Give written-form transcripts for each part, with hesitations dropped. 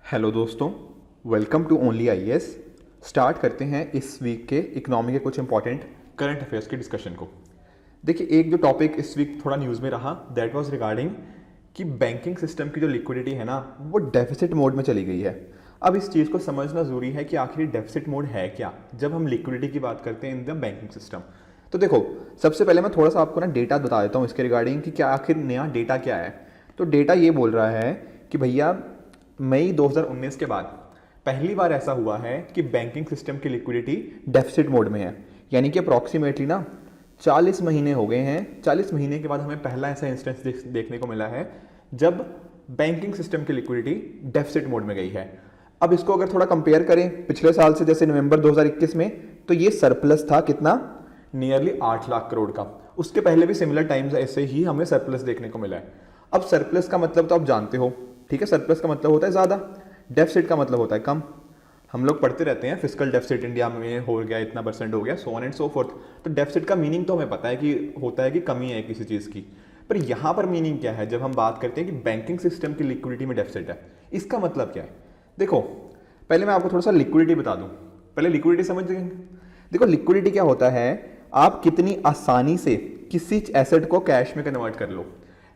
Hello दोस्तों, welcome to only IAS. Start करते हैं इस वीक के इकोनॉमी के कुछ इंपॉर्टेंट करंट अफेयर्स के डिस्कशन को। देखिए, एक जो टॉपिक इस वीक थोड़ा न्यूज़ में रहा दैट वाज रिगार्डिंग कि बैंकिंग सिस्टम की जो लिक्विडिटी है ना वो डेफिसिट मोड में चली गई है। अब इस चीज़ को समझना ज़रूरी है कि आखिर डेफिसिट मोड है क्या जब हम लिक्विडिटी की बात करते हैं इन द बैंकिंग सिस्टम। तो देखो, सबसे पहले मैं थोड़ा सा आपको ना डेटा बता देता हूँ इसके रिगार्डिंग कि क्या आखिर नया डेटा क्या है। तो डेटा ये बोल रहा है कि भैया मई 2019 के बाद पहली बार ऐसा हुआ है कि बैंकिंग सिस्टम की लिक्विडिटी डेफिसिट मोड में है। यानी कि अप्रॉक्सीमेटली ना 40 महीने हो गए हैं। 40 महीने के बाद हमें पहला ऐसा इंस्टेंस देखने को मिला है जब बैंकिंग सिस्टम की लिक्विडिटी डेफिसिट मोड में गई है। अब इसको अगर थोड़ा कंपेयर करें पिछले साल से, जैसे नवंबर 2021 में, तो ये सरप्लस था कितना, नियरली 8 लाख करोड़ का। उसके पहले भी सिमिलर टाइम्स ऐसे ही हमें सरप्लस देखने को मिला है। अब सरप्लस का मतलब तो आप जानते हो, ठीक है। सरप्लस का मतलब होता है ज़्यादा, डेफिसिट का मतलब होता है कम। हम लोग पढ़ते रहते हैं फिस्कल डेफिसिट इंडिया में हो गया, इतना परसेंट हो गया, so on and so fourth. तो डेफिसिट का मीनिंग तो हमें पता है कि होता है कि कमी है किसी चीज़ की, पर यहाँ पर मीनिंग क्या है जब हम बात करते हैं कि बैंकिंग सिस्टम की लिक्विडिटी में डेफिसिट है, इसका मतलब क्या है। देखो, पहले मैं आपको थोड़ा सा लिक्विडिटी बता दूँ। पहले लिक्विडिटी समझ लेंगे। देखो, लिक्विडिटी क्या होता है, आप कितनी आसानी से किसी एसेट को कैश में कन्वर्ट कर लो।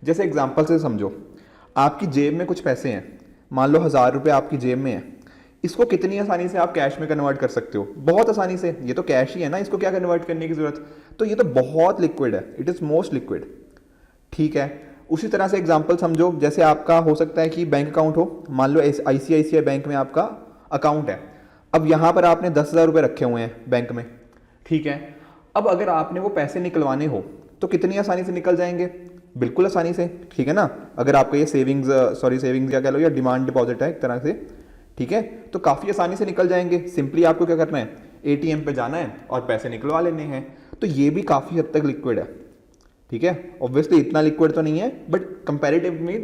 जैसे एग्जाम्पल से समझो, आपकी जेब में कुछ पैसे हैं, मान लो 1000 रुपये आपकी जेब में है। इसको कितनी आसानी से आप कैश में कन्वर्ट कर सकते हो, बहुत आसानी से। ये तो कैश ही है ना, इसको क्या कन्वर्ट करने की जरूरत। तो ये तो बहुत लिक्विड है, इट इज मोस्ट लिक्विड, ठीक है। उसी तरह से एग्जांपल समझो, जैसे आपका हो सकता है कि बैंक अकाउंट हो, मान लो आईसीआईसीआई बैंक में आपका अकाउंट है। अब यहां पर आपने 10,000 रुपये रखे हुए हैं बैंक में, ठीक है। अब अगर आपने वो पैसे निकलवाने हो तो कितनी आसानी से निकल जाएंगे, बिल्कुल आसानी से, ठीक है ना। अगर आपका ये सेविंग्स क्या कह लो, या डिमांड डिपॉजिट है एक तरह से, ठीक है, तो काफ़ी आसानी से निकल जाएंगे। सिंपली आपको क्या करना है, एटीएम पे जाना है और पैसे निकलवा लेने हैं। तो ये भी काफ़ी हद तक लिक्विड है, ठीक है। ऑब्वियसली इतना लिक्विड तो नहीं है, बट कंपेरेटिवली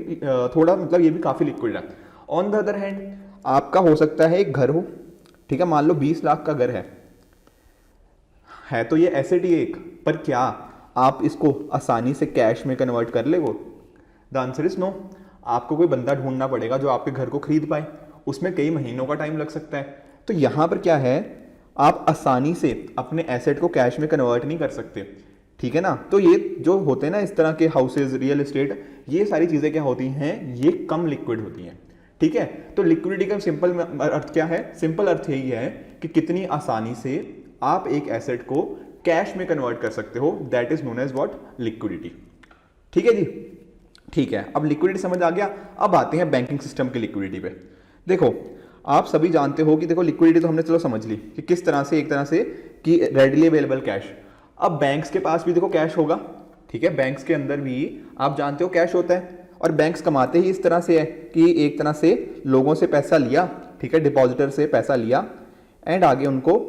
थोड़ा, मतलब ये भी काफ़ी लिक्विड है। ऑन द अदर हैंड, आपका हो सकता है एक घर हो, ठीक है, मान लो 20 लाख का घर है तो ये एसेट ही एक, पर क्या आप इसको आसानी से कैश में कन्वर्ट कर ले वो? The answer is no. आपको कोई बंदा ढूंढना पड़ेगा जो आपके घर को खरीद पाए, उसमें कई महीनों का टाइम लग सकता है। तो यहां पर क्या है, आप आसानी से अपने एसेट को कैश में कन्वर्ट नहीं कर सकते, ठीक है ना। तो ये जो होते हैं ना इस तरह के हाउसेज, रियल एस्टेट, ये सारी चीजें क्या होती हैं, ये कम लिक्विड होती हैं, ठीक है। तो लिक्विडिटी का सिंपल अर्थ क्या है, सिंपल अर्थ यही है कि कितनी आसानी से आप एक एसेट को कैश में कन्वर्ट कर सकते हो, that is known as what, liquidity, ठीक है जी। ठीक है, अब लिक्विडिटी समझ आ गया। अब आते हैं बैंकिंग सिस्टम की लिक्विडिटी पे। देखो, आप सभी जानते हो कि देखो, लिक्विडिटी तो हमने चलो समझ ली कि किस तरह से, एक तरह से कि रेडिली अवेलेबल कैश। अब बैंक्स के पास भी देखो कैश होगा, ठीक है। बैंक्स के अंदर भी आप जानते हो कैश होता है, और बैंक्स कमाते ही इस तरह से है कि एक तरह से लोगों से पैसा लिया, ठीक है, डिपॉजिटर से पैसा लिया एंड आगे उनको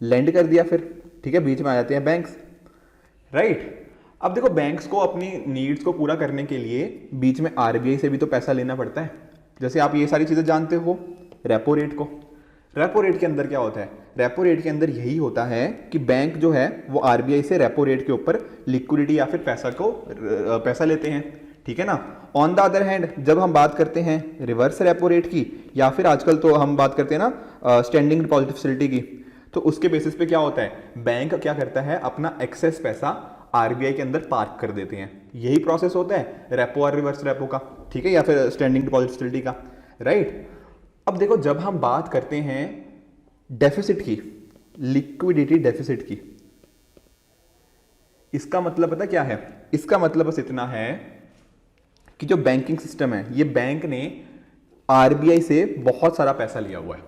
लेंड कर दिया फिर, ठीक है। बीच में आ जाते हैं बैंक्स, राइट। अब देखो, बैंक्स को अपनी नीड्स को पूरा करने के लिए बीच में आरबीआई से भी तो पैसा लेना पड़ता है। जैसे आप ये सारी चीजें जानते हो, रेपो रेट को। रेपो रेट के अंदर क्या होता है, रेपो रेट के अंदर यही होता है कि बैंक जो है वो आरबीआई से रेपो रेट के ऊपर लिक्विडिटी या फिर पैसा लेते हैं, ठीक है ना। ऑन द अदर हैंड, जब हम बात करते हैं रिवर्स रेपो रेट की, या फिर आजकल तो हम बात करते हैं ना स्टैंडिंग डिपॉजिट फैसिलिटी की, तो उसके बेसिस पे क्या होता है, बैंक क्या करता है, अपना एक्सेस पैसा आरबीआई के अंदर पार्क कर देते हैं। यही प्रोसेस होता है रेपो और रिवर्स रेपो का, ठीक है, या फिर स्टैंडिंग डिपॉजिट फैसिलिटी का, राइट। अब देखो, जब हम बात करते हैं डेफिसिट की, लिक्विडिटी डेफिसिट की, इसका मतलब पता क्या है, इसका मतलब बस इतना है कि जो बैंकिंग सिस्टम है, ये बैंक ने आरबीआई से बहुत सारा पैसा लिया हुआ है,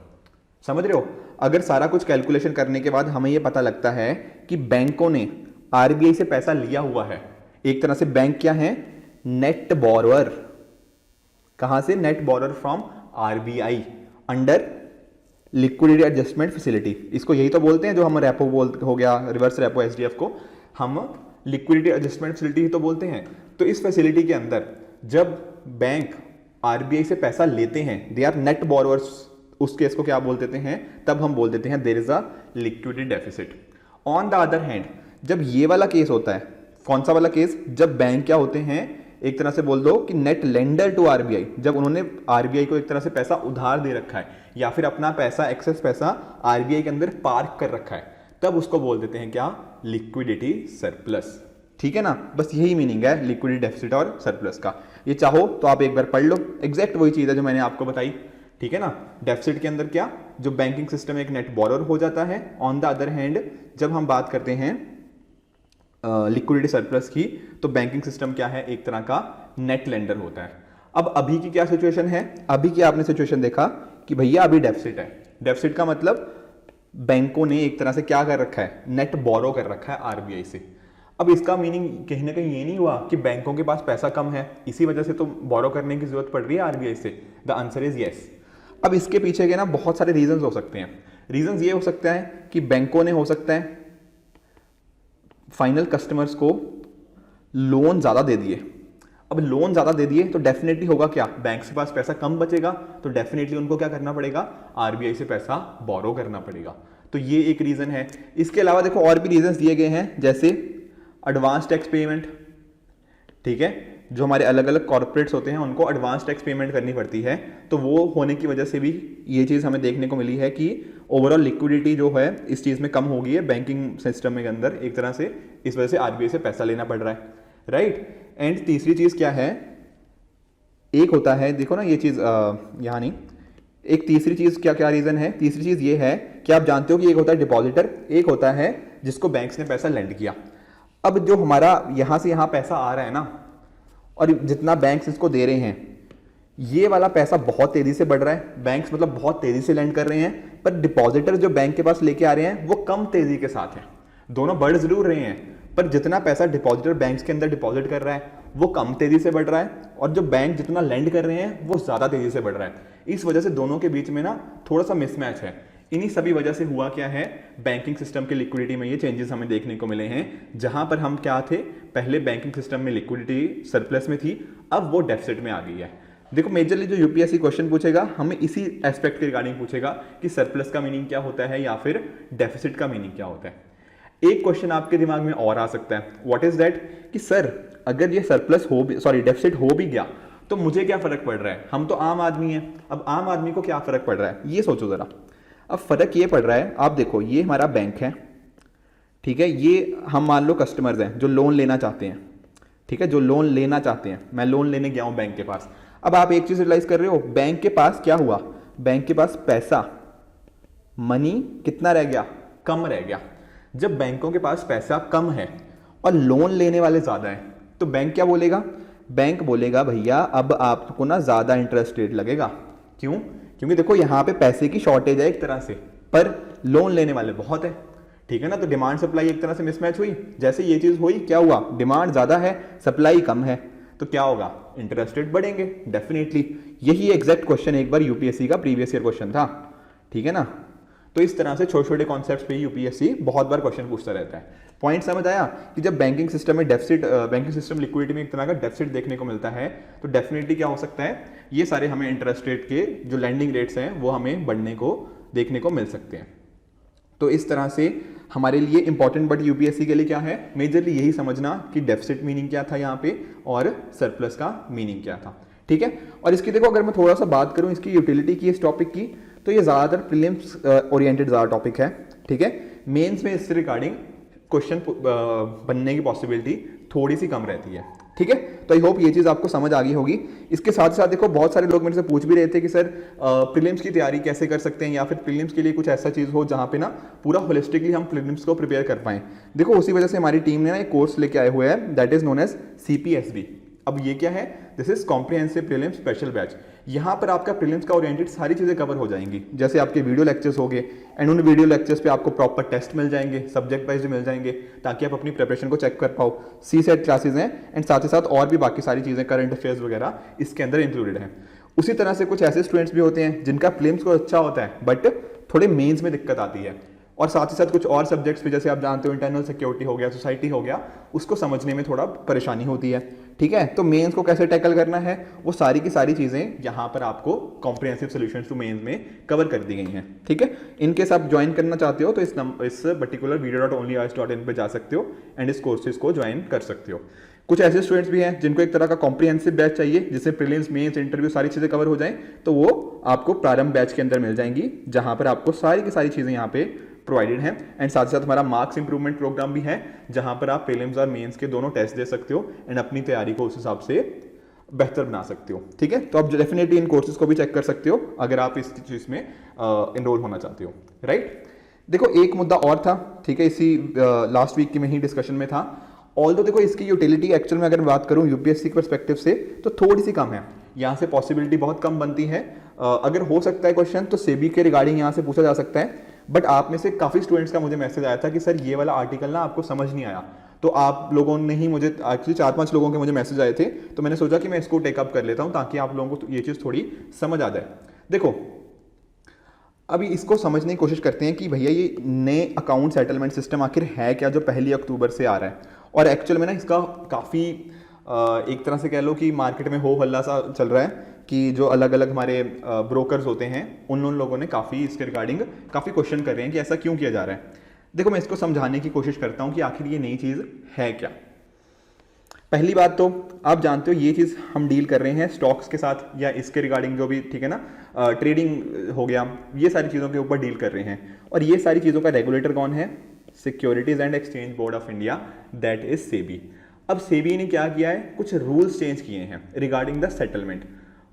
समझ रहे हो। अगर सारा कुछ कैलकुलेशन करने के बाद हमें यह पता लगता है कि बैंकों ने आरबीआई से पैसा लिया हुआ है, एक तरह से बैंक क्या है, नेट बोरोअर। कहां से, net borrower from RBI under liquidity adjustment facility. इसको यही तो बोलते हैं जो हम रेपो हो गया, रिवर्स रेपो एसडीएफ को हम लिक्विडिटी एडजस्टमेंट फैसिलिटी ही तो बोलते हैं। तो इस फैसिलिटी के अंदर जब बैंक आरबीआई से पैसा लेते हैं, दे आर नेट बोरोअर्स, उस केस को क्या बोल देते हैं, तब हम बोल देते हैं there is a liquidity deficit. On the other hand, जब ये वाला केस होता है, कौन सा वाला केस, जब बैंक क्या होते हैं, एक तरह से बोल दो कि नेट लेंडर टू आरबीआई, जब उन्होंने आरबीआई को एक तरह से पैसा उधार दे रखा है या फिर अपना पैसा, एक्सेस पैसा आरबीआई के अंदर पार्क कर रखा है, तब उसको बोल देते हैं क्या, लिक्विडिटी सरप्लस। ठीक है ना, बस यही मीनिंग है लिक्विडिटी डेफिसिट और सरप्लस का। ये चाहो तो आप एक बार पढ़ लो, एग्जैक्ट वही चीज़ है जो मैंने आपको बताई। ठीक है ना, डेफिसिट के अंदर क्या, जो बैंकिंग सिस्टम एक नेट बोरोर हो जाता है। ऑन द अदर हैंड जब हम बात करते हैं लिक्विडिटी सरप्लस की, तो बैंकिंग सिस्टम क्या है, एक तरह का नेट लेंडर होता है। अब अभी की क्या सिचुएशन है, अभी की आपने सिचुएशन देखा कि भैया अभी डेफिसिट है। डेफिसिट का मतलब बैंकों ने एक तरह से क्या कर रखा है, नेट बोरो कर रखा है आरबीआई से। अब इसका मीनिंग कहीं ना कहीं ये नहीं हुआ कि बैंकों के पास पैसा कम है, इसी वजह से तो बोरो करने की जरूरत पड़ रही है आरबीआई से। The answer is yes. अब इसके पीछे के ना बहुत सारे रीजंस हो सकते हैं। रीजंस ये हो सकता है कि बैंकों ने हो सकता है फाइनल कस्टमर्स को लोन ज़्यादा दे दिए। अब लोन ज़्यादा दे दिए तो डेफिनेटली होगा क्या, बैंक के पास पैसा कम बचेगा, तो डेफिनेटली उनको क्या करना पड़ेगा, आरबीआई से पैसा बोरो करना पड़ेगा। तो ये एक रीज़न है। इसके अलावा देखो और भी रीजंस दिए गए हैं, जैसे एडवांस टैक्स पेमेंट। ठीक है, जो हमारे अलग अलग कॉर्पोरेट्स होते हैं उनको एडवांस टैक्स पेमेंट करनी पड़ती है, तो वो होने की वजह से भी ये चीज़ हमें देखने को मिली है कि ओवरऑल लिक्विडिटी जो है इस चीज़ में कम हो गई है बैंकिंग सिस्टम के अंदर एक तरह से, इस वजह से आरबीआई से पैसा लेना पड़ रहा है, राइट। एंड तीसरी चीज़ क्या है, एक होता है, देखो ना ये चीज़ यहाँ नहीं, एक तीसरी चीज़ क्या क्या रीज़न है, तीसरी चीज़ ये है कि आप जानते हो कि एक होता है डिपॉजिटर, एक होता है जिसको बैंक्स ने पैसा लेंड किया। अब जो हमारा यहाँ से यहाँ पैसा आ रहा है ना, और जितना बैंक्स इसको दे रहे हैं, ये वाला पैसा बहुत तेजी से बढ़ रहा है, बैंक्स मतलब बहुत तेजी से लैंड कर रहे हैं, पर डिपॉजिटर जो बैंक के पास लेके आ रहे हैं वो कम तेजी के साथ हैं। दोनों बढ़ जरूर रहे हैं, पर जितना पैसा डिपॉजिटर बैंक्स के अंदर डिपॉजिट कर रहा है वो कम तेजी से बढ़ रहा है, और जो बैंक जितना लैंड कर रहे हैं वो ज्यादा तेजी से बढ़ रहा है। इस वजह से दोनों के बीच में ना थोड़ा सा मिसमैच है। इन्हीं सभी वजह से हुआ क्या है, बैंकिंग सिस्टम के लिक्विडिटी में ये चेंजेस हमें देखने को मिले हैं। जहां पर हम क्या थे, पहले बैंकिंग सिस्टम में लिक्विडिटी सरप्लस में थी, अब वो डेफिसिट में आ गई है। देखो मेजरली जो यूपीएससी क्वेश्चन पूछेगा हमें इसी एस्पेक्ट के रिगार्डिंग पूछेगा कि सरप्लस का मीनिंग क्या होता है या फिर डेफिसिट का मीनिंग क्या होता है। एक क्वेश्चन आपके दिमाग में और आ सकता है, व्हाट इज दैट, कि सर अगर ये सरप्लस हो भी, सॉरी डेफिसिट हो भी गया तो मुझे क्या फर्क पड़ रहा है, हम तो आम आदमी हैं, अब आम आदमी को क्या फर्क पड़ रहा है, ये सोचो जरा। अब फर्क ये पड़ रहा है, आप देखो ये हमारा बैंक है, ठीक है, ये हम मान लो कस्टमर्स हैं जो लोन लेना चाहते हैं, ठीक है, जो लोन लेना चाहते हैं, मैं लोन लेने गया हूं बैंक के पास। अब आप एक चीज रियलाइज कर रहे हो, बैंक के पास क्या हुआ, बैंक के पास पैसा, मनी कितना रह गया, कम रह गया। जब बैंकों के पास पैसा कम है और लोन लेने वाले ज्यादा हैं, तो बैंक क्या बोलेगा, बैंक बोलेगा भैया अब आपको ना ज्यादा इंटरेस्ट रेट लगेगा। क्यों, क्योंकि देखो यहां पे पैसे की शॉर्टेज है एक तरह से, पर लोन लेने वाले बहुत है, ठीक है ना, तो डिमांड सप्लाई एक तरह से मिसमैच हुई। जैसे ये चीज हुई, क्या हुआ, डिमांड ज्यादा है सप्लाई कम है, तो क्या होगा, इंटरेस्ट रेट बढ़ेंगे डेफिनेटली। यही एग्जैक्ट क्वेश्चन एक बार यूपीएससी का प्रीवियस ईयर क्वेश्चन था, ठीक है ना। तो इस तरह से छोटे छोटे कॉन्सेप्ट्स पे यूपीएससी बहुत बार क्वेश्चन पूछता रहता है। पॉइंट समझ आया कि जब बैंकिंग सिस्टम में डेफिसिट, बैंकिंग सिस्टम लिक्विडिटी में एक तरह का डेफिसिट देखने को मिलता है, तो डेफिनेटली क्या हो सकता है, ये सारे हमें इंटरेस्ट रेट के जो लैंडिंग रेट्स हैं वो हमें बढ़ने को देखने को मिल सकते हैं। तो इस तरह से हमारे लिए इंपॉर्टेंट, बट यूपीएससी के लिए क्या है, मेजरली यही समझना कि डेफिसिट मीनिंग क्या था यहाँ पे और सरप्लस का मीनिंग क्या था, ठीक है। और इसकी देखो अगर मैं थोड़ा सा बात करूँ इसकी यूटिलिटी की, इस टॉपिक की, तो ये ज़्यादातर प्रीलिम्स ओरिएंटेड ज़्यादा टॉपिक है, ठीक है। मेंस में इससे रिगार्डिंग क्वेश्चन बनने की पॉसिबिलिटी थोड़ी सी कम रहती है, ठीक है। तो आई होप ये चीज़ आपको समझ आ गई होगी। इसके साथ साथ देखो बहुत सारे लोग मेरे से पूछ भी रहे थे कि सर प्रीलिम्स की तैयारी कैसे कर सकते हैं, या फिर प्रीलिम्स के लिए कुछ ऐसा चीज़ हो जहाँ पे ना पूरा होलिस्टिकली हम प्रीलिम्स को प्रिपेयर कर पाएँ। देखो उसी वजह से हमारी टीम ने ना एक कोर्स लेके आए हुए हैं, that is known as CPSB। अब ये क्या है, this is comprehensive prelims special batch. यहाँ पर आपका प्रीलिम्स का ओरिएंटेड सारी चीज़ें कवर हो जाएंगी, जैसे आपके वीडियो लेक्चर्स हो गए, एंड उन वीडियो लेक्चर्स पे आपको प्रॉपर टेस्ट मिल जाएंगे, सब्जेक्ट वाइज मिल जाएंगे, ताकि आप अपनी प्रिपरेशन को चेक कर पाओ। CSET क्लासेज हैं, एंड साथ ही साथ और भी बाकी सारी चीज़ें, करंट अफेयर्स वगैरह इसके अंदर इंक्लूडेड हैं। उसी तरह से कुछ ऐसे स्टूडेंट्स भी होते हैं जिनका प्रीलिम्स को अच्छा होता है, बट थोड़े मेंस में दिक्कत आती है, और साथ ही साथ कुछ और सब्जेक्ट्स भी, जैसे आप जानते हो इंटरनल सिक्योरिटी हो गया, सोसाइटी हो गया, उसको समझने में थोड़ा परेशानी होती है, ठीक है। तो मेंस को कैसे टैकल करना है, वो सारी की सारी चीज़ें यहाँ पर आपको कॉम्प्रिहेंसिव सॉल्यूशंस टू मेंस में कवर कर दी गई हैं, ठीक है। इनकेस आप ज्वाइन करना चाहते हो तो इस पर्टिकुलर video.onlyis.in पे जा सकते हो एंड इस कोर्सेज को ज्वाइन कर सकते हो। कुछ ऐसे स्टूडेंट्स भी हैं जिनको एक तरह का कॉम्प्रिहेंसिव बैच चाहिए जिससे प्रीलिम्स, मेंस, इंटरव्यू सारी चीज़ें कवर हो जाएं, तो वो आपको प्रारंभ बैच के अंदर मिल जाएंगी, जहां पर आपको सारी की सारी चीज़ें यहाँ पे प्रोवाइडेड हैं। एंड साथ ही साथ हमारा मार्क्स इंप्रूवमेंट प्रोग्राम भी है, जहां पर आप प्रीलिम्स और मेंस के दोनों टेस्ट दे सकते हो एंड अपनी तैयारी को उस हिसाब से बेहतर बना सकते हो। ठीक है, तो आप डेफिनेटली इन कोर्सेज को भी चेक कर सकते हो अगर आप इस चीज़ में इनरोल होना चाहते हो। राइट, देखो एक मुद्दा और था, ठीक है, इसी लास्ट वीक की में ही डिस्कशन में था। ऑल्दो देखो इसकी यूटिलिटी एक्चुअल में अगर बात करूं यूपीएससी के पर्सपेक्टिव से तो थोड़ी सी कम है, यहाँ से पॉसिबिलिटी बहुत कम बनती है। अगर हो सकता है क्वेश्चन तो सेबी के रिगार्डिंग यहाँ से पूछा जा सकता है, बट आप में से काफ़ी स्टूडेंट्स का मुझे मैसेज आया था कि सर ये वाला आर्टिकल ना आपको समझ नहीं आया, तो आप लोगों ने ही मुझे एक्चुअली 4-5 लोगों के मुझे मैसेज आए थे, तो मैंने सोचा कि मैं इसको टेकअप कर लेता हूँ ताकि आप लोगों को ये चीज़ थोड़ी समझ आ जाए। देखो अभी इसको समझने की कोशिश करते हैं कि भैया ये नए अकाउंट सेटलमेंट सिस्टम आखिर है क्या जो 1 अक्टूबर से आ रहा है, और एक्चुअल में ना इसका काफ़ी एक तरह से कह लो कि मार्केट में हो हल्ला सा चल रहा है कि जो अलग अलग हमारे ब्रोकर्स होते हैं उन लोगों ने काफ़ी इसके रिगार्डिंग काफ़ी क्वेश्चन कर रहे हैं कि ऐसा क्यों किया जा रहा है। देखो मैं इसको समझाने की कोशिश करता हूँ कि आखिर ये नई चीज़ है क्या। पहली बात तो आप जानते हो ये चीज़ हम डील कर रहे हैं स्टॉक्स के साथ या इसके रिगार्डिंग जो भी, ठीक है ना, ट्रेडिंग हो गया, ये सारी चीज़ों के ऊपर डील कर रहे हैं। और ये सारी चीज़ों का रेगुलेटर कौन है? Securities and exchange board of India, that is SEBI. अब सेबी ने क्या किया है, कुछ रूल्स चेंज किए हैं रिगार्डिंग द सेटलमेंट,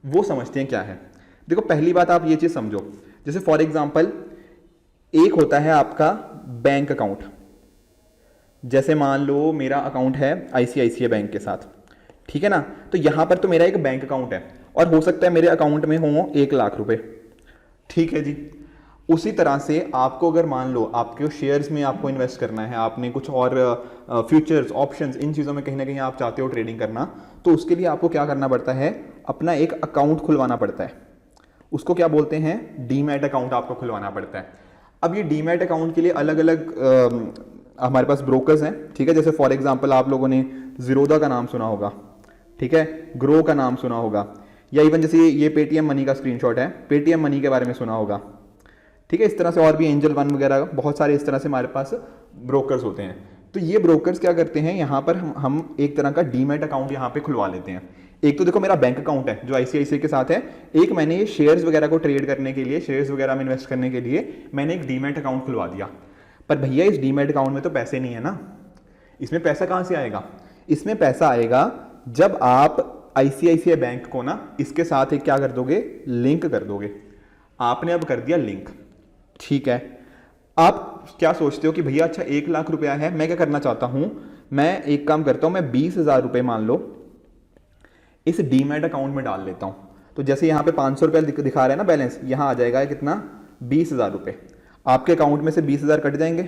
वो समझते हैं क्या है। देखो पहली बात आप ये चीज़ समझो, जैसे फॉर एग्जाम्पल एक होता है आपका बैंक अकाउंट, जैसे मान लो मेरा अकाउंट है आईसीआईसीआई बैंक के साथ, ठीक है ना, तो यहां पर तो मेरा एक बैंक अकाउंट है और हो सकता है मेरे अकाउंट में हो 1 लाख रुपए, ठीक है जी। उसी तरह से आपको अगर मान लो आपके शेयर्स में आपको इन्वेस्ट करना है, आपने कुछ और फ्यूचर्स, ऑप्शंस, इन चीज़ों में कहीं ना कहीं आप चाहते हो ट्रेडिंग करना, तो उसके लिए आपको क्या करना पड़ता है, अपना एक अकाउंट खुलवाना पड़ता है। उसको क्या बोलते हैं, डीमैट अकाउंट आपको खुलवाना पड़ता है। अब ये डीमैट अकाउंट के लिए अलग अलग हमारे पास ब्रोकर्स हैं, ठीक है। जैसे फॉर एग्जांपल आप लोगों ने जीरोधा का नाम सुना होगा, ठीक है, ग्रो का नाम सुना होगा, या इवन जैसे ये पेटीएम मनी का स्क्रीनशॉट है, पेटीएम मनी के बारे में सुना होगा, ठीक है। इस तरह से और भी एंजल वन वगैरह बहुत सारे इस तरह से हमारे पास ब्रोकर्स होते हैं। तो ये ब्रोकर्स क्या करते हैं, यहाँ पर हम एक तरह का डीमैट अकाउंट यहाँ पे खुलवा लेते हैं। एक तो देखो मेरा बैंक अकाउंट है जो आईसीआईसीआई के साथ है, एक मैंने ये शेयर्स वगैरह को ट्रेड करने के लिए, शेयर्स वगैरह में इन्वेस्ट करने के लिए मैंने एक डीमैट अकाउंट खुलवा दिया। पर भैया इस डीमैट अकाउंट में तो पैसे नहीं है ना, इसमें पैसा कहां से आएगा? इसमें पैसा आएगा जब आप आईसीआईसीआई बैंक को ना इसके साथ एक क्या कर दोगे, लिंक कर दोगे। आपने अब कर दिया लिंक, ठीक है। आप क्या सोचते हो कि भैया अच्छा 1 लाख रुपया है, मैं क्या करना चाहता हूं, मैं एक काम करता हूं, मैं 20,000 रुपये मान लो इस डीमैट अकाउंट में डाल लेता हूं। तो जैसे यहां पे 500 रुपया दिखा रहा है ना बैलेंस, यहां आ जाएगा कितना, 20,000 रुपये। आपके अकाउंट में से 20,000 कट जाएंगे,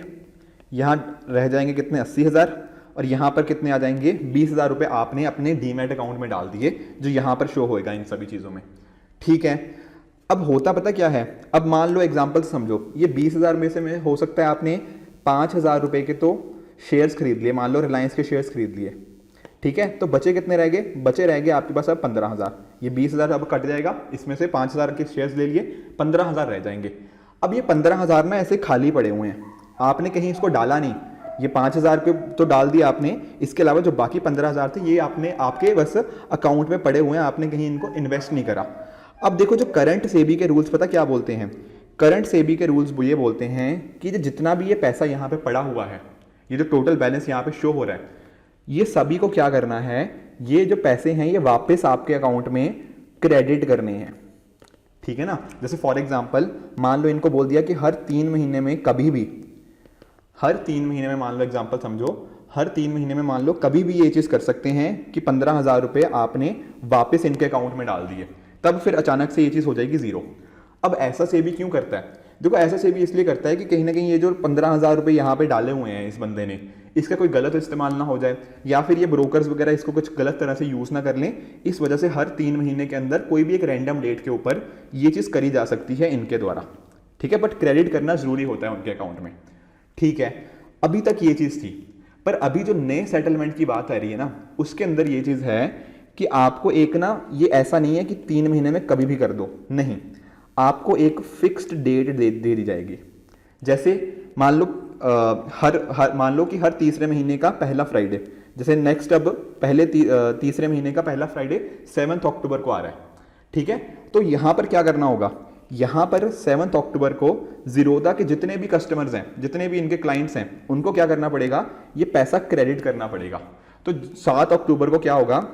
यहाँ रह जाएंगे कितने, 80,000, और यहाँ पर कितने आ जाएंगे, 20,000 रुपये आपने अपने डीमैट अकाउंट में डाल दिए, जो यहाँ पर शो होएगा इन सभी चीज़ों में, ठीक है। अब होता पता क्या है, अब मान लो एग्जाम्पल समझो, ये 20,000 में से हो सकता है आपने 5,000 रुपये के तो शेयर्स खरीद लिए, मान लो रिलायंस के शेयर्स खरीद लिए, ठीक है। तो बचे कितने रह गए, बचे रह गए आपके पास अब 15,000। ये 20,000 अब कट जाएगा, इसमें से 5,000 के शेयर्स ले लिए, 15,000 रह जाएंगे। अब ये 15,000 ना ऐसे खाली पड़े हुए हैं, आपने कहीं इसको डाला नहीं, ये 5,000 पे तो डाल दिया आपने, इसके अलावा जो बाकी 15,000 थे ये आपने आपके बस अकाउंट में पड़े हुए हैं, आपने कहीं इनको इन्वेस्ट नहीं करा। अब देखो जो करंट सेबी के रूल्स पता क्या बोलते हैं, करंट सेबी के रूल्स ये बोलते हैं कि जितना भी ये पैसा यहाँ पे पड़ा हुआ है, ये जो टोटल बैलेंस यहाँ पे शो हो रहा है, ये सभी को क्या करना है, ये जो पैसे हैं ये वापस आपके अकाउंट में क्रेडिट करने हैं, ठीक है ना। जैसे फॉर एग्जांपल मान लो इनको बोल दिया कि हर 3 महीने में कभी भी, हर 3 महीने में मान लो एग्जांपल समझो, हर 3 महीने में मान लो कभी भी ये चीज़ कर सकते हैं कि 15,000 रुपये आपने वापस इनके अकाउंट में डाल दिए, तब फिर अचानक से ये चीज़ हो जाएगी जीरो। अब ऐसा सेबी क्यों करता है, देखो ऐसा सेबी इसलिए करता है कि कहीं ना कहीं ये जो 15,000 रुपये यहाँ पे डाले हुए हैं इस बंदे ने, इसका कोई गलत इस्तेमाल ना हो जाए, या फिर ये ब्रोकर्स वगैरह इसको कुछ गलत तरह से यूज़ ना कर लें। इस वजह से हर 3 महीने के अंदर कोई भी एक रैंडम डेट के ऊपर ये चीज़ करी जा सकती है इनके द्वारा, ठीक है। बट क्रेडिट करना जरूरी होता है उनके अकाउंट में, ठीक है। अभी तक ये चीज़ थी, पर अभी जो नए सेटलमेंट की बात आ रही है ना, उसके अंदर ये चीज़ है कि आपको एक ना, ये ऐसा नहीं है कि 3 महीने में कभी भी कर दो, नहीं, आपको एक फिक्स्ड डेट दे दी जाएगी। जैसे मान लो मान लो कि हर तीसरे महीने का पहला फ्राइडे, जैसे नेक्स्ट अब पहले तीसरे महीने का पहला फ्राइडे 7 अक्टूबर को आ रहा है, ठीक है। तो यहाँ पर क्या करना होगा, यहाँ पर 7 अक्टूबर को जीरोधा के जितने भी कस्टमर्स हैं, जितने भी इनके क्लाइंट्स हैं, उनको क्या करना पड़ेगा, ये पैसा क्रेडिट करना पड़ेगा। तो 7 अक्टूबर को क्या होगा,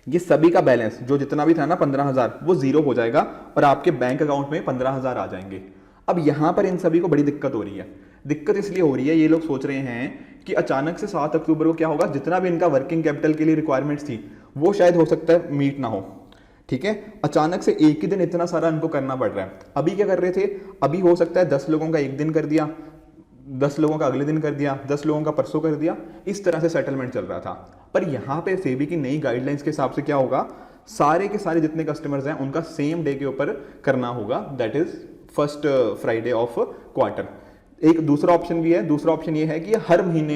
ये सभी का बैलेंस जो जितना भी था ना 15,000 वो जीरो हो जाएगा और आपके बैंक अकाउंट में 15,000 आ जाएंगे। अब यहां पर इन सभी को बड़ी दिक्कत हो रही है। दिक्कत इसलिए हो रही है, ये लोग सोच रहे हैं कि अचानक से 7 अक्टूबर को क्या होगा, जितना भी इनका वर्किंग कैपिटल के लिए रिक्वायरमेंट्स थी वो शायद हो सकता है मीट ना हो, ठीक है। अचानक से एक ही दिन इतना सारा इनको करना पड़ रहा है। अभी क्या कर रहे थे, अभी हो सकता है 10 लोगों का एक दिन कर दिया, 10 लोगों का अगले दिन कर दिया, 10 लोगों का परसों कर दिया, इस तरह से सेटलमेंट चल रहा था। पर यहाँ पे सेबी की नई गाइडलाइंस के हिसाब से क्या होगा, सारे के सारे जितने कस्टमर्स हैं उनका सेम डे के ऊपर करना होगा, that is first Friday of quarter. एक दूसरा ऑप्शन भी है, दूसरा ऑप्शन ये है कि हर महीने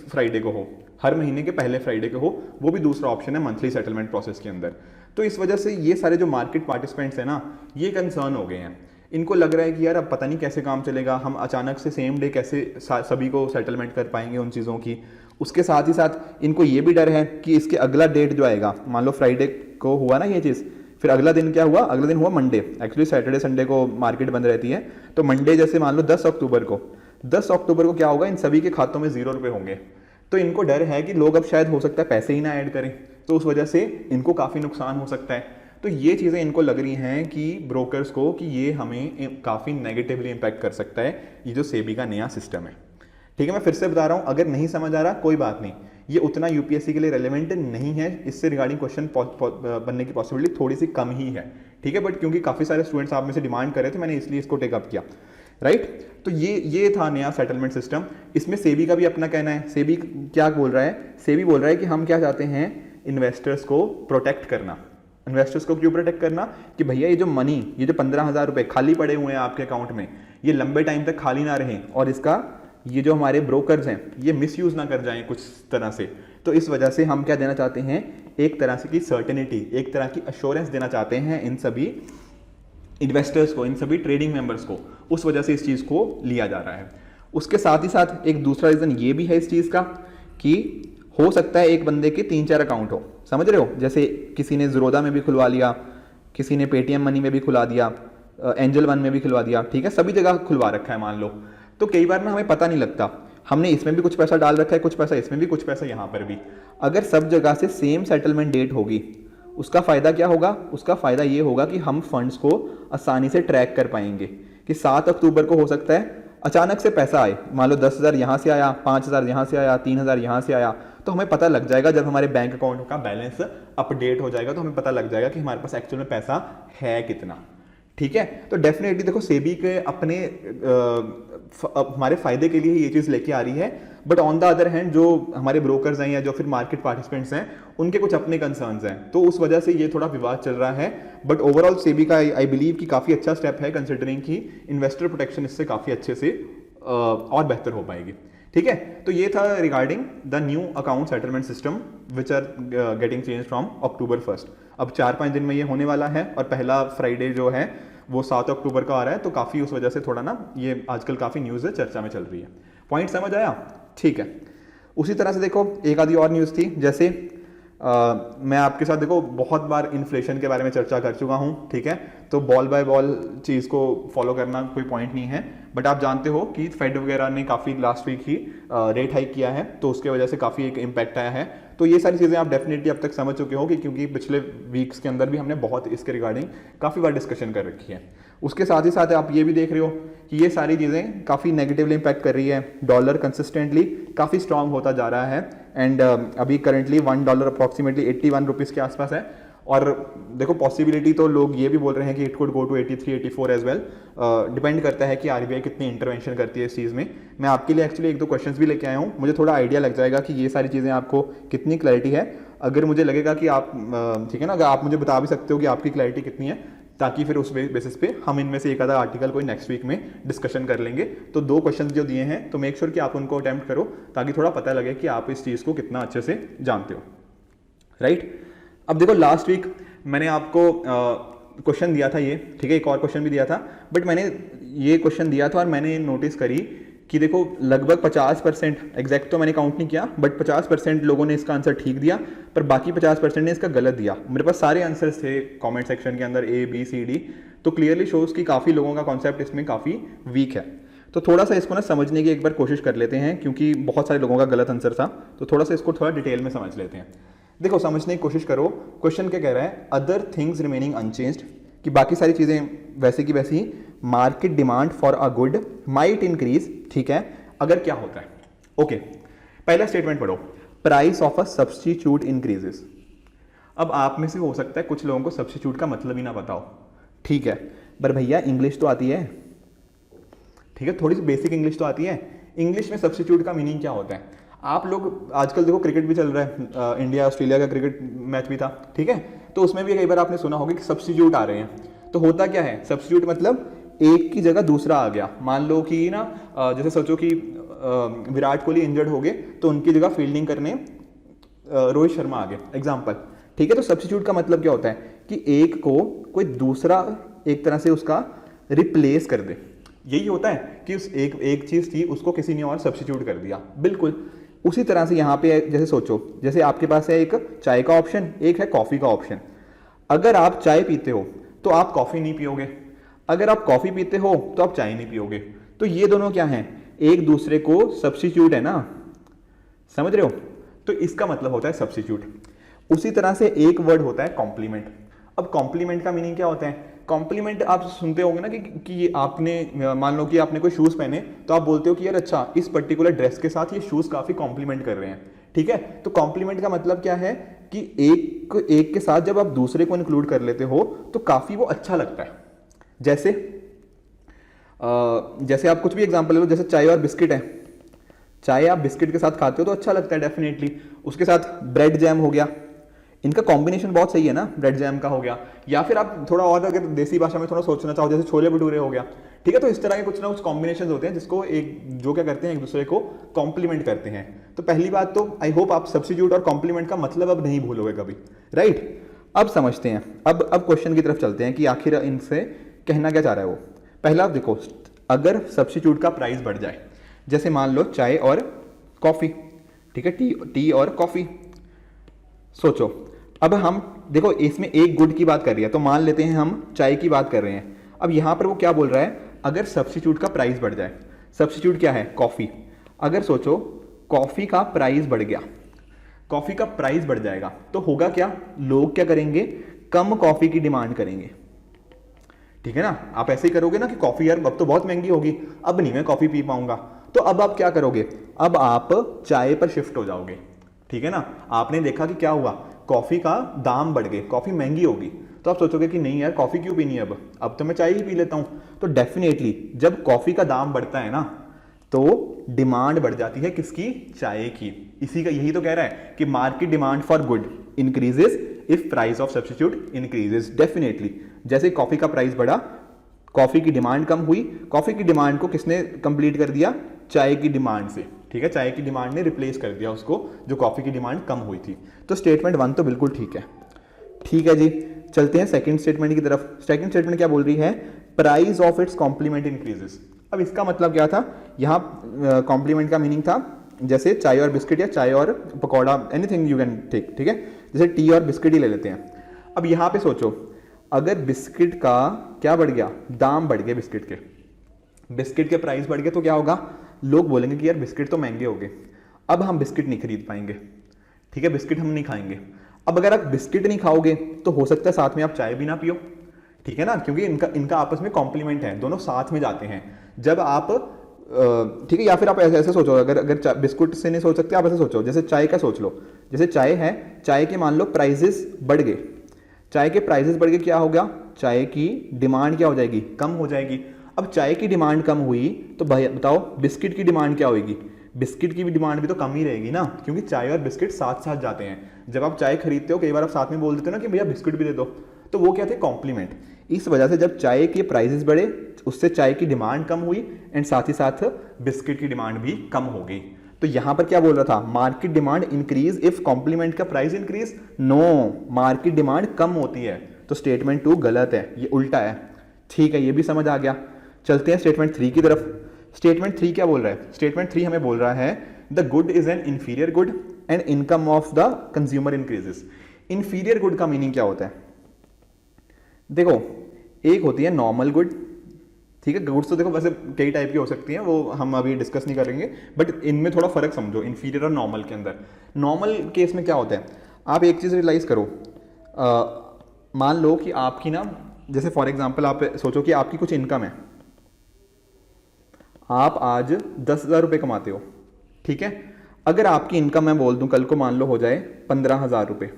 फ्राइडे को हो, हर महीने के पहले फ्राइडे को हो, वो भी दूसरा ऑप्शन है मंथली सेटलमेंट प्रोसेस के अंदर। तो इस वजह से ये सारे जो मार्केट पार्टिसिपेंट्स हैं ना, ये कंसर्न हो गए हैं। इनको लग रहा है कि यार अब पता नहीं कैसे काम चलेगा, हम अचानक से सेम डे कैसे सभी को सेटलमेंट कर पाएंगे उन चीज़ों की। उसके साथ ही साथ इनको ये भी डर है कि इसके अगला डेट जो आएगा, मान लो फ्राइडे को हुआ ना ये चीज़, फिर अगला दिन क्या हुआ, अगला दिन हुआ मंडे। एक्चुअली सैटरडे संडे को मार्केट बंद रहती है, तो मंडे जैसे मान लो 10 अक्टूबर को, 10 अक्टूबर को क्या होगा, इन सभी के खातों में 0 रुपये होंगे। तो इनको डर है कि लोग अब शायद हो सकता है पैसे ही ना ऐड करें, तो उस वजह से इनको काफ़ी नुकसान हो सकता है। तो ये चीज़ें इनको लग रही हैं कि ब्रोकर्स को कि ये हमें काफ़ी नेगेटिवली इम्पैक्ट कर सकता है, ये जो सेबी का नया सिस्टम है, ठीक है। मैं फिर से बता रहा हूँ, अगर नहीं समझ आ रहा कोई बात नहीं, ये उतना यूपीएससी के लिए रेलेवेंट नहीं है, इससे रिगार्डिंग क्वेश्चन बनने की पॉसिबिलिटी थोड़ी सी कम ही है, ठीक है। बट क्योंकि काफ़ी सारे स्टूडेंट्स आप में से डिमांड कर रहे थे, मैंने इसलिए इसको टेकअप किया, राइट। तो ये था नया सेटलमेंट सिस्टम। इसमें सेबी का भी अपना कहना है। सेबी क्या बोल रहा है, सेबी बोल रहा है कि हम क्या चाहते हैं, इन्वेस्टर्स को प्रोटेक्ट करना। इन्वेस्टर्स को क्यों प्रोटेक्ट करना, कि भैया ये जो मनी, ये जो 15,000 रुपये खाली पड़े हुए हैं आपके अकाउंट में, ये लंबे टाइम तक खाली ना रहें और इसका ये जो हमारे ब्रोकर्स हैं ये मिसयूज ना कर जाएं कुछ तरह से। तो इस वजह से हम क्या देना चाहते हैं, एक तरह से की सर्टेनिटी, एक तरह की अश्योरेंस देना चाहते हैं इन सभी इन्वेस्टर्स को, इन सभी ट्रेडिंग मेंबर्स को। उस वजह से इस चीज़ को लिया जा रहा है। उसके साथ ही साथ एक दूसरा रीज़न ये भी है इस चीज़ का कि हो सकता है एक बंदे के 3-4 अकाउंट हो, समझ रहे हो। जैसे किसी ने ज़ीरोधा में भी खुलवा लिया, किसी ने पेटीएम मनी में भी खुला दिया, एंजल वन में भी खुलवा दिया, ठीक है, सभी जगह खुलवा रखा है मान लो। तो कई बार ना हमें पता नहीं लगता, हमने इसमें भी कुछ पैसा डाल रखा है, कुछ पैसा इसमें भी, कुछ पैसा यहाँ पर भी। अगर सब जगह से सेम सेटलमेंट डेट होगी, उसका फ़ायदा क्या होगा, उसका फ़ायदा ये होगा कि हम फंड्स को आसानी से ट्रैक कर पाएंगे कि 7 अक्टूबर को हो सकता है अचानक से पैसा आए, मान लो 10,000 यहाँ से आया, 5,000 यहाँ से आया, 3,000 यहाँ से आया, तो हमें पता लग जाएगा जब हमारे बैंक अकाउंट का बैलेंस अपडेट हो जाएगा तो हमें पता लग जाएगा कि हमारे पास एक्चुअल में पैसा है कितना, ठीक है। तो डेफिनेटली देखो सेबी के अपने हमारे फायदे के लिए ये चीज़ लेके आ रही है, but on the other hand जो हमारे ब्रोकर्स हैं या जो फिर मार्केट पार्टिसिपेंट्स हैं उनके कुछ अपने कंसर्न्स हैं, तो उस वजह से ये थोड़ा विवाद चल रहा है। बट ओवरऑल सेबी का आई बिलीव कि काफ़ी अच्छा स्टेप है, कंसिडरिंग कि इन्वेस्टर प्रोटेक्शन इससे काफ़ी अच्छे से और बेहतर हो पाएगी, ठीक है। तो ये था regarding the new account settlement system which are getting change from October 1। अब 4-5 दिन में ये होने वाला है और पहला फ्राइडे जो है वो 7 अक्टूबर का आ रहा है, तो काफ़ी उस वजह से थोड़ा ना ये आजकल काफ़ी न्यूज़ चर्चा में चल रही है। पॉइंट समझ आया, ठीक है। उसी तरह से देखो एक आधी और न्यूज़ थी, जैसे मैं आपके साथ देखो बहुत बार इन्फ्लेशन के बारे में चर्चा कर चुका हूँ, ठीक है। तो बॉल बाय बॉल चीज़ को फॉलो करना कोई पॉइंट नहीं है, बट आप जानते हो कि फेड वगैरह ने काफ़ी लास्ट वीक ही रेट हाइक किया है, तो उसके वजह से काफ़ी एक इम्पैक्ट आया है। तो ये सारी चीज़ें आप डेफिनेटली अब तक समझ चुके हो कि क्योंकि पिछले वीक्स के अंदर भी हमने बहुत इसके रिगार्डिंग काफ़ी बार डिस्कशन कर रखी है। उसके साथ ही साथ आप ये भी देख रहे हो कि ये सारी चीज़ें काफ़ी नेगेटिवली इम्पैक्ट कर रही है। डॉलर कंसिस्टेंटली काफ़ी स्ट्रांग होता जा रहा है एंड अभी करंटली $1 अप्रॉक्सीमेटली 81 रुपीज़ के आसपास है। और देखो पॉसिबिलिटी तो लोग ये भी बोल रहे हैं कि it could go to 83-84 as well. Depend करता है कि आरबीआई कितनी इंटरवेंशन करती है इस चीज़ में। मैं आपके लिए एक्चुअली 1-2 क्वेश्चंस भी लेके आया हूँ, मुझे थोड़ा आइडिया लग जाएगा कि ये सारी चीज़ें आपको कितनी क्लैरिटी है। अगर मुझे लगेगा कि आप ठीक है ना, अगर आप मुझे बता भी सकते हो कि आपकी क्लैरिटी कितनी है, ताकि फिर उस बेसिस पे हम इनमें से एक आधा आर्टिकल कोई नेक्स्ट वीक में डिस्कशन कर लेंगे। तो 2 क्वेश्चन जो दिए हैं तो मेक श्योर कि आप उनको अटेम्प्ट करो ताकि थोड़ा पता लगे कि आप इस चीज़ को कितना अच्छे से जानते हो, राइट। अब देखो लास्ट वीक मैंने आपको क्वेश्चन दिया था ये, ठीक है, एक और क्वेश्चन भी दिया था, बट मैंने ये क्वेश्चन दिया था और मैंने नोटिस करी कि देखो लगभग 50%, एग्जैक्ट तो मैंने काउंट नहीं किया, बट 50% लोगों ने इसका आंसर ठीक दिया, पर बाकी 50% ने इसका गलत दिया। मेरे पास सारे आंसर्स थे कमेंट सेक्शन के अंदर, ए बी सी डी, तो क्लियरली शोज कि काफ़ी लोगों का कॉन्सेप्ट इसमें काफ़ी वीक है। तो थोड़ा सा इसको ना समझने की एक बार कोशिश कर लेते हैं, क्योंकि बहुत सारे लोगों का गलत आंसर था, तो थोड़ा सा इसको थोड़ा डिटेल में समझ लेते हैं। देखो समझने की कोशिश करो, क्वेश्चन क्या कह रहा है, अदर थिंग्स रिमेनिंग अनचेंज्ड, कि बाकी सारी चीज़ें वैसे की वैसी, market demand for a good might increase, ठीक है, अगर क्या होता है। ओके, पहला स्टेटमेंट पढ़ो, price of a substitute increases. अब आप में से हो सकता है कुछ लोगों को सब्स्टिट्यूट का मतलब ही ना पता हो, ठीक है, पर भैया इंग्लिश तो आती है, ठीक है, थोड़ी सी बेसिक इंग्लिश तो आती है। इंग्लिश में सब्स्टिट्यूट का मीनिंग क्या होता है? आप लोग आजकल देखो क्रिकेट भी चल रहा है, इंडिया ऑस्ट्रेलिया का क्रिकेट मैच भी था, ठीक है, तो उसमें भी कई बार आपने सुना होगा कि सब्स्टिट्यूट आ रहे हैं। तो होता क्या है, सब्स्टिट्यूट मतलब एक की जगह दूसरा आ गया। मान लो कि ना जैसे सोचो कि विराट कोहली इंजर्ड हो गए, तो उनकी जगह फील्डिंग करने रोहित शर्मा आ गए, एग्जाम्पल, ठीक है। तो सब्स्टिट्यूट का मतलब क्या होता है कि एक को कोई दूसरा एक तरह से उसका रिप्लेस कर दे। यही होता है कि उस एक चीज़ थी, उसको किसी ने और सब्स्टिट्यूट कर दिया। बिल्कुल उसी तरह से यहाँ पे जैसे सोचो, जैसे आपके पास है एक चाय का ऑप्शन, एक है कॉफ़ी का ऑप्शन। अगर आप चाय पीते हो तो आप कॉफ़ी नहीं पियोगे, अगर आप कॉफ़ी पीते हो तो आप चाय नहीं पियोगे। तो ये दोनों क्या हैं, एक दूसरे को सब्स्टिट्यूट है ना, समझ रहे हो? तो इसका मतलब होता है सब्स्टिट्यूट। उसी तरह से एक वर्ड होता है कॉम्प्लीमेंट। अब कॉम्प्लीमेंट का मीनिंग क्या होता है? कॉम्प्लीमेंट आप सुनते होंगे ना कि आपने मान लो कि आपने कोई शूज़ पहने, तो आप बोलते हो कि यार अच्छा इस पर्टिकुलर ड्रेस के साथ ये शूज़ काफ़ी कॉम्प्लीमेंट कर रहे हैं, ठीक है। तो कॉम्प्लीमेंट का मतलब क्या है कि एक के साथ जब आप दूसरे को इंक्लूड कर लेते हो तो काफ़ी वो अच्छा लगता है। जैसे आप कुछ भी एग्जांपल ले लो, जैसे चाय और बिस्किट है, चाय आप बिस्किट के साथ खाते हो तो अच्छा लगता है डेफिनेटली, उसके साथ ब्रेड जैम हो गया, इनका कॉम्बिनेशन बहुत सही है ना, ब्रेड जैम का हो गया। या फिर आप थोड़ा और अगर देसी भाषा में थोड़ा सोचना चाहो, जैसे छोले भटूरे हो गया, ठीक है। तो इस तरह के कुछ ना कुछ कॉम्बिनेशन होते हैं जिसको जो क्या करते हैं, एक दूसरे को कॉम्प्लीमेंट करते हैं। तो पहली बात तो आई होप आप सब्स्टिट्यूट और कॉम्प्लीमेंट का मतलब अब नहीं भूलोगे कभी, राइट। अब समझते हैं, अब क्वेश्चन की तरफ चलते हैं कि आखिर इनसे कहना क्या चाह रहा है वो। पहला देखो, अगर सब्स्टिट्यूट का प्राइस बढ़ जाए, जैसे मान लो चाय और कॉफ़ी, ठीक है, टी और कॉफ़ी, सोचो। अब हम देखो इसमें एक गुड की बात कर रही है, तो मान लेते हैं हम चाय की बात कर रहे हैं। अब यहाँ पर वो क्या बोल रहा है, अगर सब्स्टिट्यूट का प्राइस बढ़ जाए, सब्स्टिट्यूट क्या है, कॉफ़ी। अगर सोचो कॉफ़ी का प्राइस बढ़ गया, कॉफ़ी का प्राइस बढ़ जाएगा, तो होगा क्या, लोग क्या करेंगे, कम कॉफ़ी की डिमांड करेंगे, ठीक है ना। आप ऐसे ही करोगे ना कि कॉफ़ी यार अब तो बहुत महंगी होगी, अब नहीं मैं कॉफ़ी पी पाऊंगा, तो अब आप क्या करोगे, अब आप चाय पर शिफ्ट हो जाओगे, ठीक है ना। आपने देखा कि क्या हुआ, कॉफ़ी का दाम बढ़ गए, कॉफ़ी महंगी होगी, तो आप सोचोगे कि नहीं यार कॉफ़ी क्यों पीनी है, अब तो मैं चाय ही पी लेता हूँ। तो डेफिनेटली जब कॉफ़ी का दाम बढ़ता है ना, तो डिमांड बढ़ जाती है किसकी, चाय की। इसी का यही तो कह रहा है कि market demand for good increases if price of substitute increases. Definitely जैसे कॉफ़ी का प्राइस बढ़ा, कॉफ़ी की डिमांड कम हुई, कॉफ़ी की डिमांड को किसने कंप्लीट कर दिया, चाय की डिमांड से, ठीक है। चाय की डिमांड ने रिप्लेस कर दिया उसको, जो कॉफ़ी की डिमांड कम हुई थी। तो स्टेटमेंट 1 तो बिल्कुल ठीक है, ठीक है जी। चलते हैं सेकंड स्टेटमेंट की तरफ। सेकंड स्टेटमेंट क्या बोल रही है, price of its complement increases. अब इसका मतलब क्या था, यहाँ कॉम्प्लीमेंट का मीनिंग था जैसे चाय और बिस्किट या चाय और पकौड़ा, एनीथिंग यू कैन टेक, ठीक है। जैसे टी और बिस्किट ही ले लेते हैं। अब यहाँ पे सोचो, अगर बिस्किट का क्या बढ़ गया, दाम बढ़ गए, बिस्किट के प्राइस बढ़ गए, तो क्या होगा, लोग बोलेंगे कि यार बिस्किट तो महंगे हो गए, अब हम बिस्किट नहीं खरीद पाएंगे, ठीक है, बिस्किट हम नहीं खाएंगे। अब अगर आप बिस्किट नहीं खाओगे तो हो सकता है साथ में आप चाय भी ना पियो, ठीक है ना, क्योंकि इनका आपस में कॉम्प्लीमेंट है, दोनों साथ में जाते हैं। जब आप ठीक है, या फिर आप ऐसे सोचो, अगर बिस्कुट से नहीं सोच सकते, आप ऐसे सोचो, जैसे चाय का सोच लो, जैसे चाय है, चाय के मान लो प्राइजेस बढ़ गए, चाय के प्राइजेस बढ़ गए, क्या होगा, चाय की डिमांड क्या हो जाएगी, कम हो जाएगी। अब चाय की डिमांड कम हुई तो भाई बताओ बिस्किट की डिमांड क्या होगी, बिस्किट की भी डिमांड भी तो कम ही रहेगी ना, क्योंकि चाय और बिस्किट साथ साथ जाते हैं। जब आप चाय खरीदते हो कई बार आप साथ में बोल देते हो ना कि भैया बिस्किट भी दे दो, तो वो क्या थे, कॉम्प्लीमेंट। इस वजह से जब चाय के प्राइसेस बढ़े, उससे चाय की डिमांड कम हुई एंड साथ ही साथ बिस्किट की डिमांड भी कम हो गई। तो यहां पर क्या बोल रहा था, market demand increase if complement का price increase, no, market demand कम होती है। तो स्टेटमेंट 2 गलत है, ये उल्टा है, ठीक है, ये भी समझ आ गया। चलते हैं स्टेटमेंट 3 की तरफ। स्टेटमेंट 3 क्या बोल रहा है? स्टेटमेंट 3 हमें बोल रहा है the good is an inferior good and income of the consumer increases. Inferior good का मीनिंग क्या होता है? देखो, एक होती है नॉर्मल गुड, ठीक है। गुड्स तो देखो वैसे कई टाइप की हो सकती हैं, वो हम अभी डिस्कस नहीं करेंगे, बट इनमें थोड़ा फर्क समझो इंफीरियर और नॉर्मल के अंदर। नॉर्मल केस में क्या होता है, आप एक चीज़ रियलाइज़ करो, मान लो कि आपकी ना, जैसे फॉर एग्जांपल आप सोचो कि आपकी कुछ इनकम है, आप आज 10,000 रुपये कमाते हो, ठीक है। अगर आपकी इनकम मैं बोल दूं कल को मान लो हो जाए 15,000 रुपये,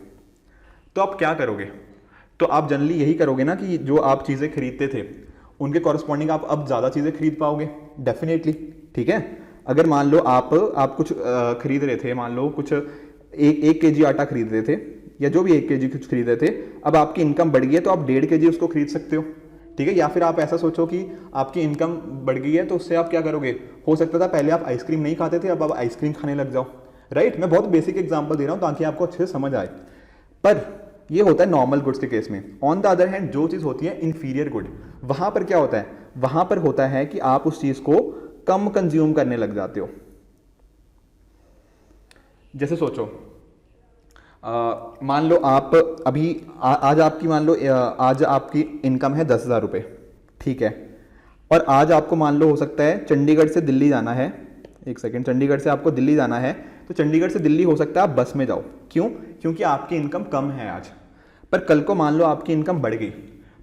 तो आप क्या करोगे? तो आप जनरली यही करोगे ना कि जो आप चीज़ें खरीदते थे उनके कॉरस्पॉन्डिंग आप अब ज़्यादा चीज़ें खरीद पाओगे, डेफिनेटली, ठीक है। अगर मान लो आप कुछ खरीद रहे थे, मान लो कुछ एक केजी आटा खरीद रहे थे, या जो भी 1 केजी कुछ खरीद रहे थे, अब आपकी इनकम बढ़ गई है तो आप 1.5 केजी उसको खरीद सकते हो, ठीक है। या फिर आप ऐसा सोचो कि आपकी इनकम बढ़ गई है तो उससे आप क्या करोगे? हो सकता था पहले आप आइसक्रीम नहीं खाते थे, अब आप आइसक्रीम खाने लग जाओ, राइट। मैं बहुत बेसिक एग्जांपल दे रहा हूं ताकि आपको अच्छे से समझ आए, पर ये होता है नॉर्मल गुड्स के केस में। ऑन द अदर हैंड जो चीज़ होती है इंफीरियर गुड, वहां पर क्या होता है? वहां पर होता है कि आप उस चीज़ को कम कंज्यूम करने लग जाते हो। जैसे सोचो, मान लो आप अभी आज आपकी मान लो आज आपकी इनकम है 10,000 रुपये, ठीक है। और आज आपको मान लो हो सकता है चंडीगढ़ से दिल्ली जाना है, एक सेकेंड, चंडीगढ़ से आपको दिल्ली जाना है, तो चंडीगढ़ से दिल्ली हो सकता है आप बस में जाओ, क्यों? क्योंकि आपकी इनकम कम है आज। पर कल को मान लो आपकी इनकम बढ़ गई,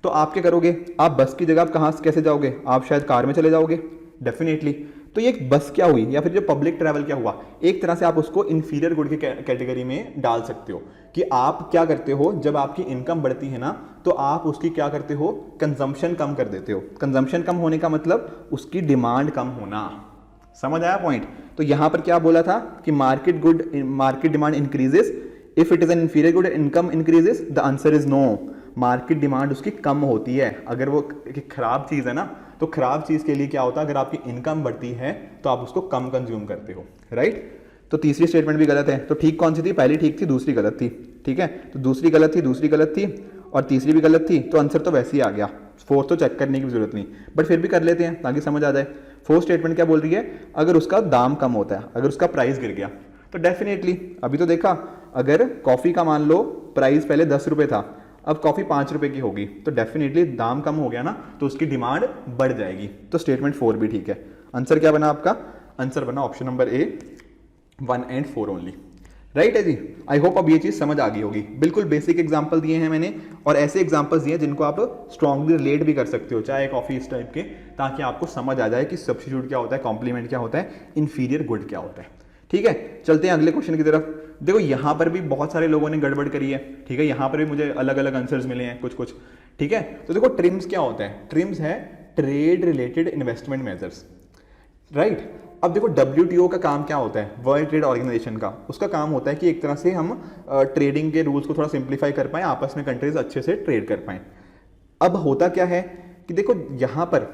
तो आप क्या करोगे? आप बस की जगह आप कहाँ कैसे जाओगे? आप शायद कार में चले जाओगे, डेफिनेटली। तो ये एक बस क्या हुई, या फिर जो पब्लिक ट्रैवल क्या हुआ, एक तरह से आप उसको इंफीरियर गुड की कैटेगरी में डाल सकते हो कि आप क्या करते हो, जब आपकी इनकम बढ़ती है ना, तो आप उसकी क्या करते हो? कंजम्पशन कम कर देते हो। कंजम्पशन कम होने का मतलब उसकी डिमांड कम होना। समझ आया पॉइंट? तो यहां पर क्या बोला था कि market demand increases if it is an inferior good, income increases. The answer is no, market demand उसकी कम होती है। अगर वो खराब चीज है ना, तो खराब चीज के लिए क्या होता है, अगर आपकी इनकम बढ़ती है तो आप उसको कम कंज्यूम करते हो, राइट। तो तीसरी स्टेटमेंट भी गलत है। तो ठीक कौन सी थी? पहली ठीक थी, दूसरी गलत थी, ठीक है। तो दूसरी गलत थी और तीसरी भी गलत थी, तो आंसर तो वैसे ही आ गया। फोर्थ तो चेक करने की जरूरत नहीं, बट फिर भी कर लेते हैं ताकि समझ आ जाए। फोर्थ स्टेटमेंट क्या बोल रही है? अगर उसका दाम कम होता है, अगर उसका प्राइस गिर गया, तो डेफिनेटली अभी तो देखा, अगर कॉफी का मान लो प्राइस पहले 10 रुपये था, अब कॉफी 5 रुपये की होगी, तो डेफिनेटली दाम कम हो गया ना, तो उसकी डिमांड बढ़ जाएगी। तो स्टेटमेंट 4 भी ठीक है। आंसर क्या बना आपका? आंसर बना option number A, 1 and 4 only, right है जी। आई होप अब ये चीज समझ आ गई होगी। बिल्कुल बेसिक एग्जांपल दिए हैं मैंने, और ऐसे एग्जांपल्स दिए हैं जिनको आप स्ट्रांगली रिलेट भी कर सकते हो, चाहे कॉफी इस टाइप के, ताकि आपको समझ आ जाए कि सब्स्टिट्यूट क्या होता है, कॉम्प्लीमेंट क्या होता है, इंफीरियर गुड क्या होता है, ठीक है। चलते हैं अगले क्वेश्चन की तरफ। देखो यहाँ पर भी बहुत सारे लोगों ने गड़बड़ करी है, ठीक है। यहाँ पर भी मुझे अलग अलग आंसर्स मिले हैं कुछ कुछ, ठीक है। तो देखो ट्रिम्स क्या होता है? ट्रिम्स है trade related investment measures, right. अब देखो WTO का काम क्या होता है, वर्ल्ड ट्रेड ऑर्गेनाइजेशन का, उसका काम होता है कि एक तरह से हम ट्रेडिंग के रूल्स को थोड़ा सिंप्लीफाई कर पाएं, आपस में कंट्रीज अच्छे से ट्रेड कर पाएं। अब होता क्या है कि देखो यहाँ पर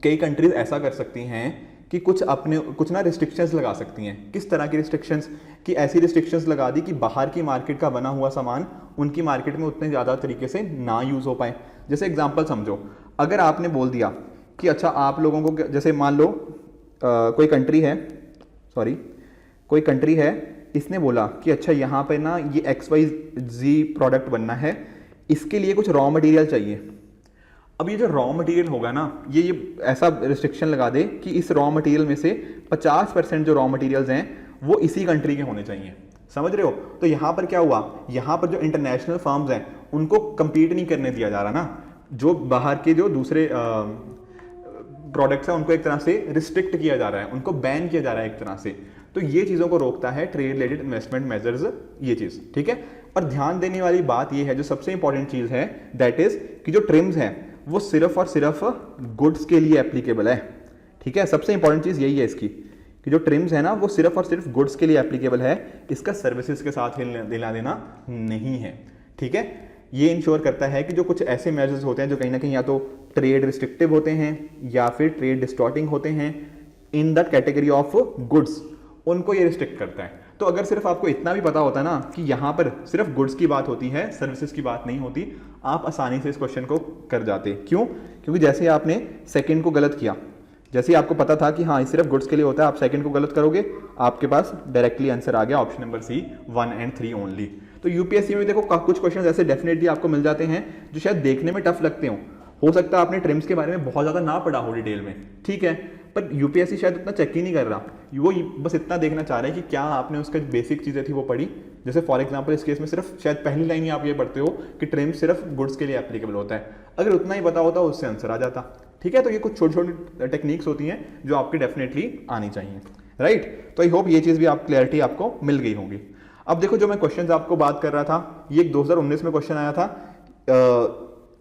कई कंट्रीज ऐसा कर सकती हैं कि कुछ ना रिस्ट्रिक्शंस लगा सकती हैं। किस तरह की रिस्ट्रिक्शंस? कि ऐसी रिस्ट्रिक्शंस लगा दी कि बाहर की मार्केट का बना हुआ सामान उनकी मार्केट में उतने ज़्यादा तरीके से ना यूज़ हो पाए। जैसे एग्जांपल समझो, अगर आपने बोल दिया कि अच्छा आप लोगों को, जैसे मान लो कोई कंट्री है, इसने बोला कि अच्छा यहाँ पे ना ये XYZ प्रोडक्ट बनना है, इसके लिए कुछ रॉ मटेरियल चाहिए। अब ये जो रॉ मटेरियल होगा ना, ये ऐसा रिस्ट्रिक्शन लगा दे कि इस रॉ मटेरियल में से 50% जो रॉ मटेरियल्स हैं वो इसी कंट्री के होने चाहिए। समझ रहे हो? तो यहाँ पर क्या हुआ, यहाँ पर जो इंटरनेशनल फर्म्स हैं उनको कंपीट नहीं करने दिया जा रहा ना, जो बाहर के जो दूसरे प्रोडक्ट्स हैं उनको एक तरह से रिस्ट्रिक्ट किया जा रहा है, उनको बैन किया जा रहा है एक तरह से। तो ये चीज़ों को रोकता है ट्रेड रिलेटेड इन्वेस्टमेंट मेजर्स, ये चीज़, ठीक है। और ध्यान देने वाली बात ये है, जो सबसे इंपॉर्टेंट चीज़ है, दैट इज कि जो ट्रिम्स है वो सिर्फ और सिर्फ गुड्स के लिए एप्लीकेबल है, ठीक है। सबसे इंपॉर्टेंट चीज़ यही है इसकी, कि जो ट्रिम्स है ना वो सिर्फ और सिर्फ गुड्स के लिए एप्लीकेबल है, इसका सर्विसेज के साथ लेना देना नहीं है, ठीक है। ये इंश्योर करता है कि जो कुछ ऐसे मेजर्स होते हैं जो कहीं ना कहीं या तो ट्रेड रिस्ट्रिक्टिव होते हैं या फिर ट्रेड डिस्टॉर्टिंग होते हैं in the category of goods, उनको ये रिस्ट्रिक्ट करता है। तो अगर सिर्फ आपको इतना भी पता होता ना कि यहाँ पर सिर्फ गुड्स की बात होती है, सर्विसेज की बात नहीं होती, आप आसानी से इस क्वेश्चन को कर जाते। क्यों? क्योंकि जैसे आपने सेकंड को गलत किया, जैसे ही आपको पता था कि हाँ ये सिर्फ गुड्स के लिए होता है, आप सेकंड को गलत करोगे, आपके पास डायरेक्टली आंसर आ गया option number C 1 and 3 only. तो यूपीएससी में देखो कुछ क्वेश्चन ऐसे डेफिनेटली आपको मिल जाते हैं जो शायद देखने में टफ लगते हो सकता है आपने ट्रिम्स के बारे में बहुत ज़्यादा ना पढ़ा हो डिटेल में, ठीक है, पर यूपीएससी शायद उतना चेक ही नहीं कर रहा, वो बस इतना देखना चाह रहे हैं कि क्या आपने उसका बेसिक चीज़ें थी वो पढ़ी। जैसे फॉर एग्जांपल इस केस में सिर्फ शायद पहली लाइन ही आप ये पढ़ते हो कि ट्रिम सिर्फ गुड्स के लिए एप्लीकेबल होता है, अगर उतना ही पता होता उससे आंसर आ जाता, ठीक है। तो ये कुछ छोटी छोटी टेक्निक्स होती हैं जो आपकी डेफिनेटली आनी चाहिए, राइट। तो आई होप ये चीज़ भी आप क्लैरिटी आपको मिल गई होगी। अब देखो जो मैं क्वेश्चन आपको बात कर रहा था, ये 2019 में क्वेश्चन आया था,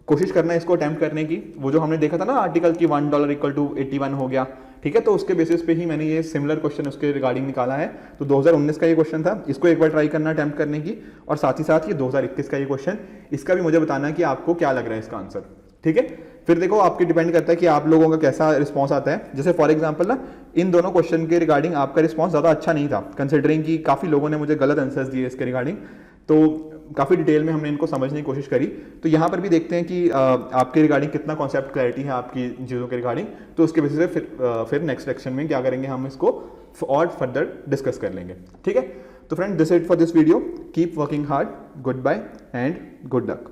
कोशिश करना है इसको अटेम्प्ट करने की। वो जो हमने देखा था ना आर्टिकल की $1 इक्वल टू 81 हो गया, ठीक है, तो उसके बेसिस पे ही मैंने ये सिमिलर क्वेश्चन उसके रिगार्डिंग निकाला है। तो 2019 का ये क्वेश्चन था, इसको एक बार ट्राई करना अटेम्प्ट करने की, और साथ ही साथ ये 2021 का ये क्वेश्चन, इसका भी मुझे बताना है कि आपको क्या लग रहा है इसका आंसर, ठीक है। फिर देखो आपकी डिपेंड करता है कि आप लोगों का कैसा रिस्पॉन्स आता है। जैसे फॉर एग्जाम्पल ना इन दोनों क्वेश्चन के रिगार्डिंग आपका रिस्पॉन्स ज़्यादा अच्छा नहीं था, कंसिडरिंग कि काफ़ी लोगों ने मुझे गलत आंसर्स दिए इसके रिगार्डिंग, तो काफ़ी डिटेल में हमने इनको समझने की कोशिश करी। तो यहाँ पर भी देखते हैं कि आपके रिगार्डिंग कितना कॉन्सेप्ट क्लैरिटी है आपकी चीज़ों के रिगार्डिंग, तो उसके बेसिस पे फिर नेक्स्ट सेक्शन में क्या करेंगे, हम इसको और फर्दर डिस्कस कर लेंगे, ठीक है। तो friend, this it for this video, keep working hard, good bye and good luck.